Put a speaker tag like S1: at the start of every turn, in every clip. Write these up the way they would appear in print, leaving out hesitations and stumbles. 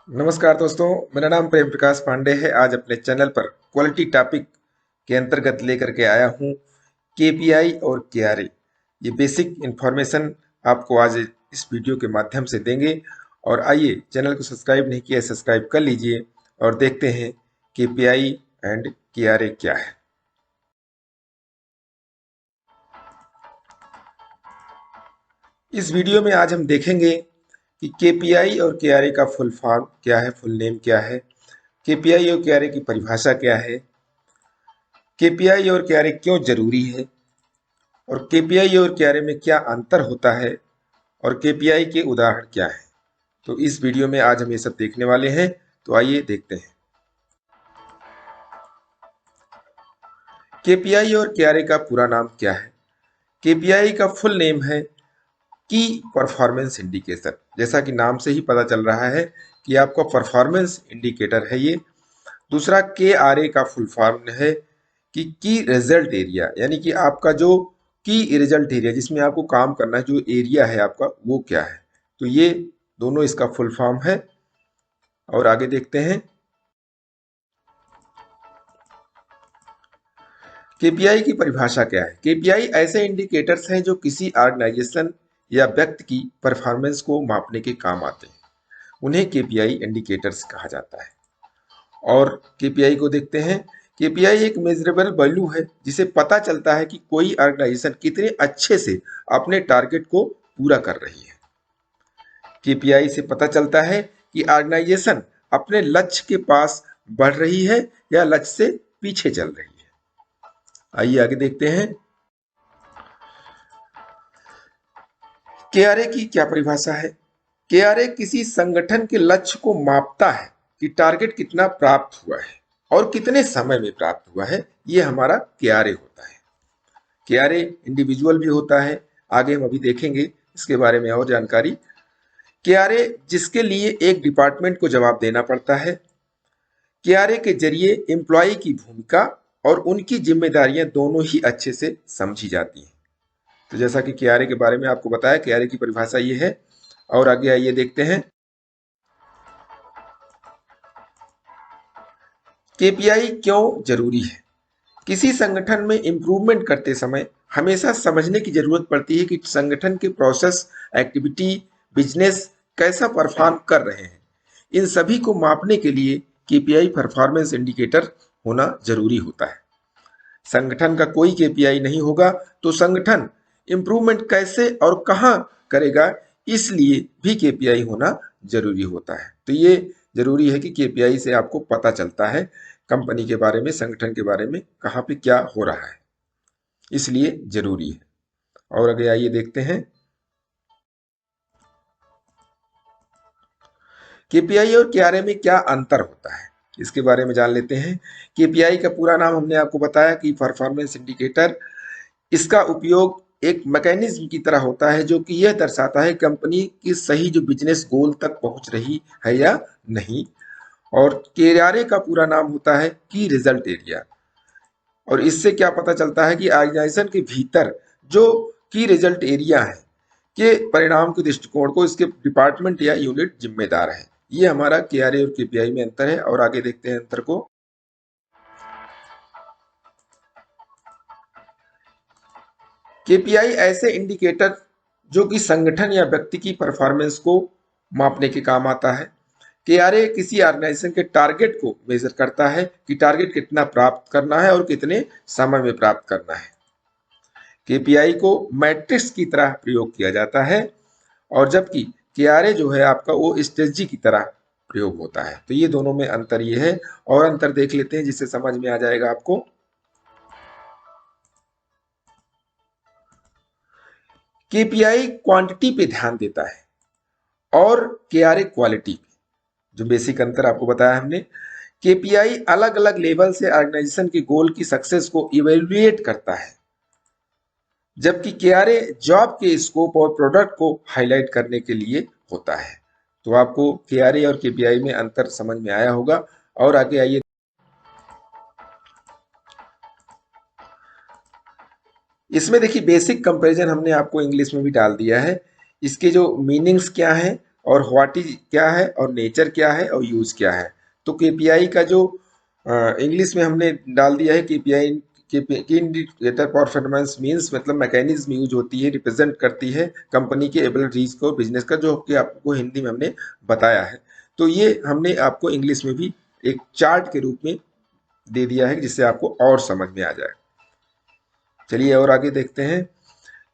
S1: नमस्कार दोस्तों, मेरा नाम प्रेम प्रकाश पांडे है। आज अपने चैनल पर क्वालिटी टॉपिक के अंतर्गत लेकर के आया हूँ केपीआई और केआरए। ये बेसिक इन्फॉर्मेशन आपको आज इस वीडियो के माध्यम से देंगे। और आइए, चैनल को सब्सक्राइब नहीं किया है, सब्सक्राइब कर लीजिए और देखते हैं केपीआई एंड केआरए क्या है। इस वीडियो में आज हम देखेंगे कि केपीआई और केआरए का फुल फॉर्म क्या है, फुल नेम क्या है, केपीआई और केआरए की परिभाषा क्या है, केपीआई और केआरए क्यों जरूरी है, और केपीआई और केआरए में क्या अंतर होता है, और केपीआई के उदाहरण क्या हैं। तो इस वीडियो में आज हम ये सब देखने वाले हैं। तो आइए देखते हैं। केपीआई और केआरए का पूरा नाम क्या है? केपीआई का फुल नेम है की परफॉर्मेंस इंडिकेटर। जैसा कि नाम से ही पता चल रहा है कि आपका परफॉर्मेंस इंडिकेटर है ये। दूसरा, केआरए का फुल फॉर्म है कि की रिजल्ट एरिया, यानी कि आपका जो की रिजल्ट एरिया जिसमें आपको काम करना है, जो एरिया है आपका, वो क्या है। तो ये दोनों इसका फुल फॉर्म है। और आगे देखते हैं। केपीआई की परिभाषा क्या है? केपीआई ऐसे इंडिकेटर्स हैं जो किसी ऑर्गेनाइजेशन या व्यक्ति की परफॉर्मेंस को मापने के काम आते हैं। उन्हें केपीआई इंडिकेटर्स कहा जाता है। और केपीआई को देखते हैं। केपीआई एक मेजरेबल वैल्यू है जिसे पता चलता है कि कोई ऑर्गेनाइजेशन कितने अच्छे से अपने टारगेट को पूरा कर रही है। केपीआई से पता चलता है कि ऑर्गेनाइजेशन अपने लक्ष्य के पास बढ़ रही है या लक्ष्य से पीछे चल रही है। आइए आगे देखते हैं। केआरए की क्या परिभाषा है? केआरए किसी संगठन के लक्ष्य को मापता है कि टारगेट कितना प्राप्त हुआ है और कितने समय में प्राप्त हुआ है। ये हमारा केआरए होता है। केआरए इंडिविजुअल भी होता है, आगे हम अभी देखेंगे इसके बारे में और जानकारी। केआरए जिसके लिए एक डिपार्टमेंट को जवाब देना पड़ता है। केआरए के जरिए एम्प्लॉय की भूमिका और उनकी जिम्मेदारियां दोनों ही अच्छे से समझी जाती हैं। तो जैसा कि केआरए के बारे में आपको बताया, केआरए की परिभाषा ये है। और आगे आइए देखते हैं केपीआई क्यों जरूरी है। किसी संगठन में इम्प्रूवमेंट करते समय हमेशा समझने की जरूरत पड़ती है कि संगठन के प्रोसेस, एक्टिविटी, बिजनेस कैसा परफॉर्म कर रहे हैं। इन सभी को मापने के लिए केपीआई परफॉर्मेंस इंडिकेटर होना जरूरी होता है। संगठन का कोई केपीआई नहीं होगा तो संगठन इम्प्रूवमेंट कैसे और कहां करेगा, इसलिए भी केपीआई होना जरूरी होता है। तो ये जरूरी है कि केपीआई से आपको पता चलता है कंपनी के बारे में, संगठन के बारे में, कहां पे क्या हो रहा है, इसलिए जरूरी है। और आगे आइए देखते हैं केपीआई और केआरए में क्या अंतर होता है। इसके बारे में जान लेते हैं। केपीआई का पूरा नाम हमने आपको बताया कि परफॉर्मेंस इंडिकेटर। इसका उपयोग एक मैकेनिज्म की तरह होता है जो कि यह दर्शाता है कंपनी की सही जो बिजनेस गोल तक पहुंच रही है या नहीं। और केआरए का पूरा नाम होता है की रिजल्ट एरिया। और इससे क्या पता चलता है कि ऑर्गेनाइजेशन के भीतर जो की रिजल्ट एरिया है के परिणाम के दृष्टिकोण को इसके डिपार्टमेंट या यूनिट जिम्मेदार है। ये हमारा केआरए और केपीआई में अंतर है। और आगे देखते हैं अंतर को। केपीआई ऐसे इंडिकेटर जो कि संगठन या व्यक्ति की परफॉर्मेंस को मापने के काम आता है। केआरए किसी ऑर्गेनाइजेशन के टारगेट को मेजर करता है कि टारगेट कितना प्राप्त करना है और कितने समय में प्राप्त करना है। केपीआई को मैट्रिक्स की तरह प्रयोग किया जाता है, और जबकि केआरए जो है आपका वो स्ट्रेटजी की तरह प्रयोग होता है। तो ये दोनों में अंतर ये है। और अंतर देख लेते हैं जिससे समझ में आ जाएगा आपको। केपीआई क्वांटिटी पे ध्यान देता है और केआरए क्वालिटी पे। जो बेसिक अंतर आपको बताया हमने। केपीआई अलग अलग लेवल से ऑर्गेनाइजेशन के गोल की सक्सेस को इवेल्युएट करता है, जबकि केआरए जॉब के स्कोप और प्रोडक्ट को हाईलाइट करने के लिए होता है। तो आपको केआरए और केपीआई में अंतर समझ में आया होगा। और आगे आइए। इसमें देखिए बेसिक कंपैरिजन हमने आपको इंग्लिश में भी डाल दिया है। इसके जो मीनिंग्स क्या हैं और व्हाट इज क्या है और नेचर क्या है और यूज क्या है। तो केपीआई का जो इंग्लिश में हमने डाल दिया है केपीआई की इंडिकेटर परफॉर्मेंस मींस मतलब मैकेनिज्म यूज होती है, रिप्रेजेंट करती है कंपनी के एबिलिटीज को बिजनेस का, जो कि आपको हिंदी में हमने बताया है। तो ये हमने आपको इंग्लिश में भी एक चार्ट के रूप में दे दिया है जिससे आपको और समझ में आ जाए। चलिए और आगे देखते हैं।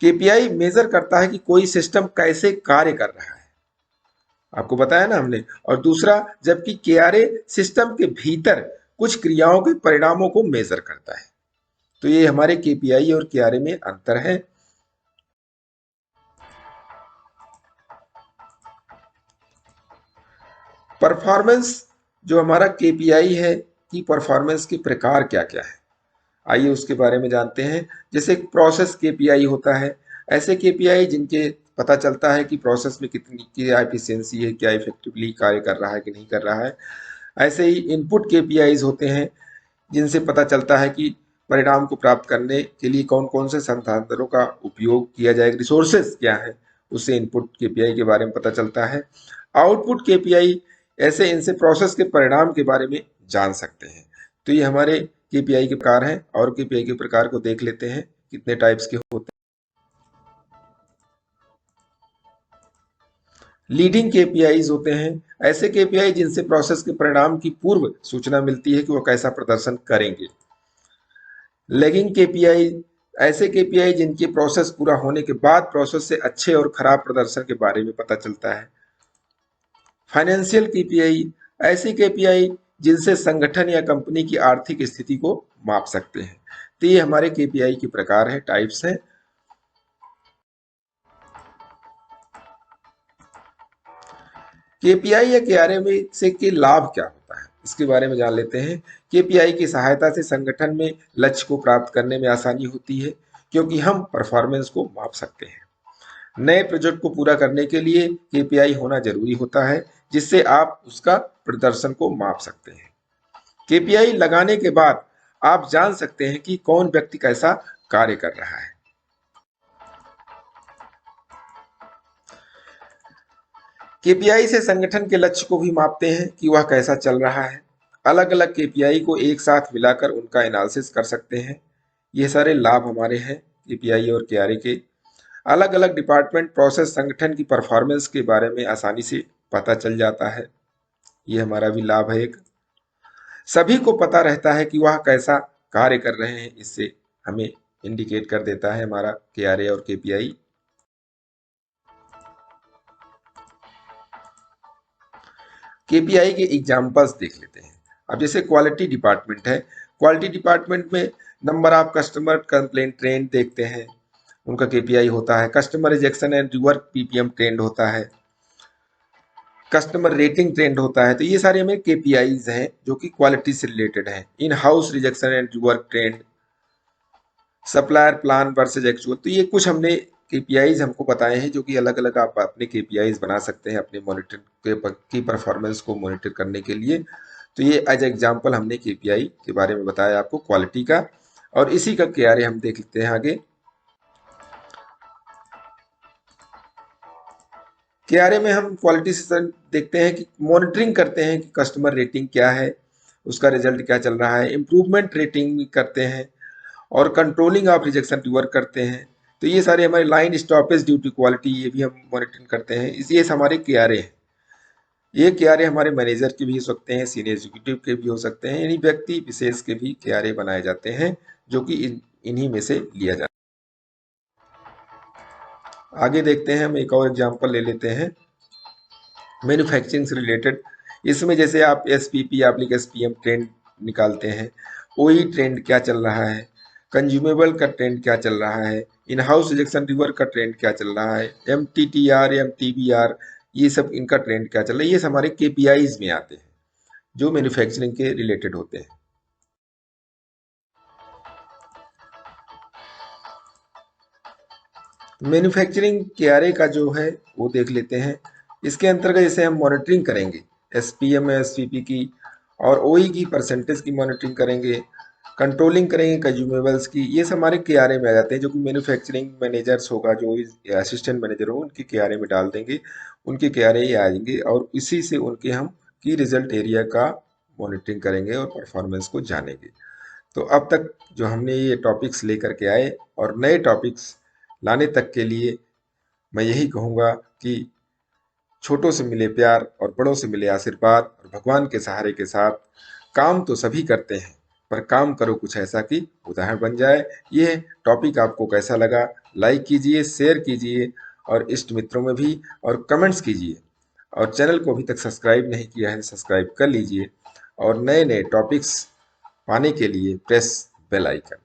S1: केपीआई मेजर करता है कि कोई सिस्टम कैसे कार्य कर रहा है, आपको बताया ना हमने। और दूसरा, जबकि केआरए सिस्टम के भीतर कुछ क्रियाओं के परिणामों को मेजर करता है। तो ये हमारे केपीआई और केआरए में अंतर है। परफॉर्मेंस, जो हमारा केपीआई है कि परफॉर्मेंस के प्रकार क्या क्या है, आइए उसके बारे में जानते हैं। जैसे प्रोसेस केपीआई होता है, ऐसे केपीआई जिनके पता चलता है कि प्रोसेस में कितनी क्या एफिशिएंसी है, क्या इफेक्टिवली कार्य कर रहा है कि नहीं कर रहा है। ऐसे ही इनपुट केपीआईज होते हैं जिनसे पता चलता है कि परिणाम को प्राप्त करने के लिए कौन कौन से संसाधनों का उपयोग किया जाएगा, रिसोर्सेज क्या है, उससे इनपुट केपीआई के बारे में पता चलता है। आउटपुट केपीआई, ऐसे इनसे प्रोसेस के परिणाम के बारे में जान सकते हैं। तो ये हमारे केपीआई के प्रकार हैं, और केपीआई के प्रकार को देख लेते हैं कितने टाइप्स के होते हैं। लीडिंग केपीआईज होते हैं, ऐसे केपीआई जिनसे प्रोसेस के परिणाम की पूर्व सूचना मिलती है कि वो कैसा प्रदर्शन करेंगे। लैगिंग केपीआई, ऐसे केपीआई जिनकी प्रोसेस पूरा होने के बाद प्रोसेस से अच्छे और खराब प्रदर्शन के बारे में पता चलता है। फाइनेंशियल केपीआई, ऐसी केपीआई जिनसे संगठन या कंपनी की आर्थिक स्थिति को माप सकते हैं। तो ये हमारे केपीआई के प्रकार हैं, टाइप्स हैं। केपीआई या केआरए में से के लाभ क्या होता है, इसके बारे में जान लेते हैं। केपीआई की सहायता से संगठन में लक्ष्य को प्राप्त करने में आसानी होती है, क्योंकि हम परफॉर्मेंस को माप सकते हैं। नए प्रोजेक्ट को पूरा करने के लिए केपीआई होना जरूरी होता है, जिससे आप उसका प्रदर्शन को माप सकते हैं। केपीआई लगाने के बाद आप जान सकते हैं कि कौन व्यक्ति कैसा कार्य कर रहा है। केपीआई से संगठन के लक्ष्य को भी मापते हैं कि वह कैसा चल रहा है। अलग अलग केपीआई को एक साथ मिलाकर उनका एनालिसिस कर सकते हैं। ये सारे लाभ हमारे हैं केपीआई और केआरए के। अलग अलग डिपार्टमेंट, प्रोसेस, संगठन की परफॉर्मेंस के बारे में आसानी से पता चल जाता है, ये हमारा भी लाभ है एक। सभी को पता रहता है कि वह कैसा कार्य कर रहे हैं, इससे हमें इंडिकेट कर देता है हमारा केआरए और केपीआई। केपीआई के एग्जाम्पल्स देख लेते हैं। अब जैसे क्वालिटी डिपार्टमेंट है, क्वालिटी डिपार्टमेंट में number of customer complaint trend देखते हैं, उनका केपीआई होता है। Customer rejection and rework ppm trend होता है। कस्टमर रेटिंग ट्रेंड होता है। तो ये सारे हमें केपीआईज हैं जो कि क्वालिटी से रिलेटेड हैं। In house rejection and rework trend, supplier plan versus actual. तो ये कुछ हमने केपीआईज हमको बताए हैं, जो कि अलग अलग आप अपने केपीआईज बना सकते हैं अपने मॉनिटर की परफॉर्मेंस को मॉनिटर करने के लिए। तो ये एज एग्जांपल हमने केपीआई के बारे में बताया आपको क्वालिटी का, और इसी का केआरए हम देख लेते हैं आगे। केआरए में हम क्वालिटी से देखते हैं कि मॉनिटरिंग करते हैं कि कस्टमर रेटिंग क्या है, उसका रिजल्ट क्या चल रहा है। इम्प्रूवमेंट रेटिंग करते हैं, और कंट्रोलिंग ऑफ रिजेक्शन रिवर्क करते हैं। तो ये सारे हमारे line stoppage due to quality, ये भी हम मॉनिटरिंग करते हैं। ये हमारे केआरए हैं। ये केआरए हमारे मैनेजर के भी हो सकते हैं, सीनियर एग्जीक्यूटिव के भी हो सकते हैं, यानी व्यक्ति विशेष के भी केआरए बनाए जाते हैं, जो कि इन्हीं में से लिया जाता है। आगे देखते हैं, हम एक और एग्जांपल ले लेते हैं मैन्युफैक्चरिंग से रिलेटेड। इसमें जैसे आप एसपीपी एप्लीकेशन एसपीएम ट्रेंड निकालते हैं, ओई ट्रेंड क्या चल रहा है, कंज्यूमेबल का ट्रेंड क्या चल रहा है, इन हाउस रिजेक्शन रिवर का ट्रेंड क्या चल रहा है, एमटीटीआर एमटीबीआर, ये सब इनका ट्रेंड क्या चल रहा है। ये हमारे केपीआईज में आते हैं जो मैन्युफैक्चरिंग के रिलेटेड होते हैं। मैन्युफैक्चरिंग केआरए का जो है वो देख लेते हैं। इसके अंतर्गत जैसे हम मॉनिटरिंग करेंगे एसपीएम एसपीपी की, और ओई की परसेंटेज की मॉनिटरिंग करेंगे, कंट्रोलिंग करेंगे कंज्यूमेबल्स की, ये सब हमारे केआरए में आ जाते हैं, जो कि मैन्युफैक्चरिंग मैनेजर्स होगा, जो असिस्टेंट मैनेजर हो, उनके केआरए में डाल देंगे, उनके केआरए आ जाएंगे और इसी से उनके हम की रिजल्ट एरिया का मॉनिटरिंग करेंगे और परफॉर्मेंस को जानेंगे। तो अब तक जो हमने ये टॉपिक्स लेकर के आए और नए टॉपिक्स लाने तक के लिए मैं यही कहूँगा कि छोटों से मिले प्यार और बड़ों से मिले आशीर्वाद, और भगवान के सहारे के साथ काम तो सभी करते हैं, पर काम करो कुछ ऐसा कि उदाहरण बन जाए। ये टॉपिक आपको कैसा लगा, लाइक कीजिए, शेयर कीजिए और इष्ट मित्रों में भी, और कमेंट्स कीजिए। और चैनल को अभी तक सब्सक्राइब नहीं किया है, सब्सक्राइब कर लीजिए और नए नए टॉपिक्स पाने के लिए प्रेस बेल आइकन।